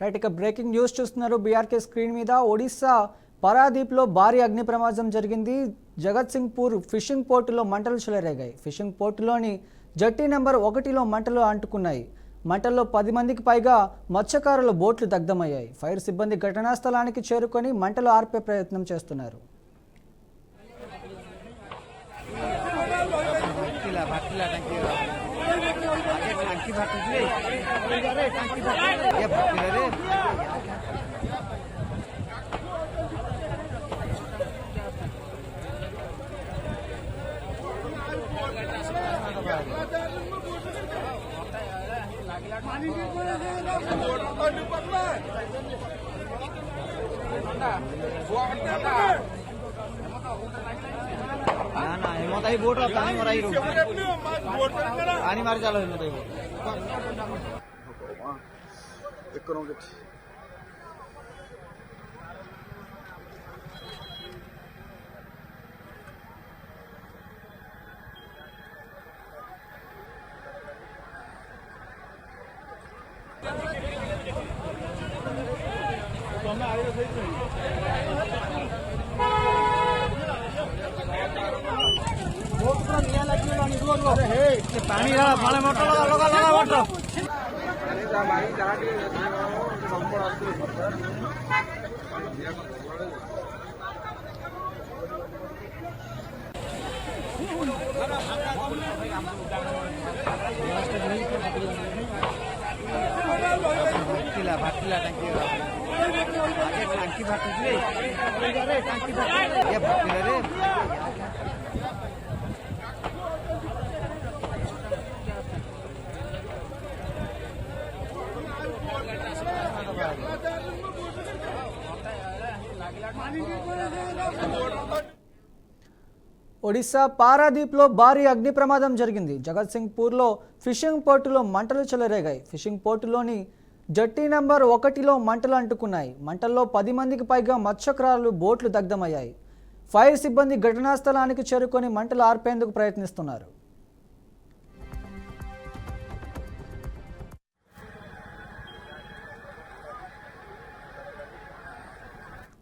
Right ఇక breaking news చూస్తున్నారు BRK screen మీద. ఒడిశా పారాదీప్లో భారీ అగ్ని ప్రమాదం జరిగింది. జగత్సింగ్పూర్ ఫిషింగ్ పోర్టులో మంటలు చెలరేగాయి. ఫిషింగ్ పోర్టులోని జట్టి నెంబర్ 1లో మంటలు అంటుకున్నాయి. మంటల్లో 10 మందికి పైగా మత్స్యకారుల బోట్లు దగ్ధమయ్యాయి. ఫైర్ సిబ్బంది ఘటనా స్థలానికి చేరుకొని మంటలు ఆర్పే ప్రయత్నం చేస్తున్నారు. बोट पानी मार चालो पानी पानी मोटर लगा लगा मोटर भाटिला टंकी टंकी भाटुले टंकी भाटिला रे ఒడిశా పారాదీప్లో భారీ అగ్ని ప్రమాదం జరిగింది. జగత్సింగ్పూర్లో ఫిషింగ్ పోర్టులో మంటలు చెలరేగాయి. ఫిషింగ్ పోర్టులోని జట్టి నెంబర్ 1లో మంటలు అంటుకున్నాయి. మంటల్లో 10 మందికి పైగా మత్స్యకారులు బోట్లు దగ్ధమయ్యాయి. ఫైర్ సిబ్బంది ఘటనా స్థలానికి చేరుకొని మంటలు ఆర్పేందుకు ప్రయత్నిస్తున్నారు.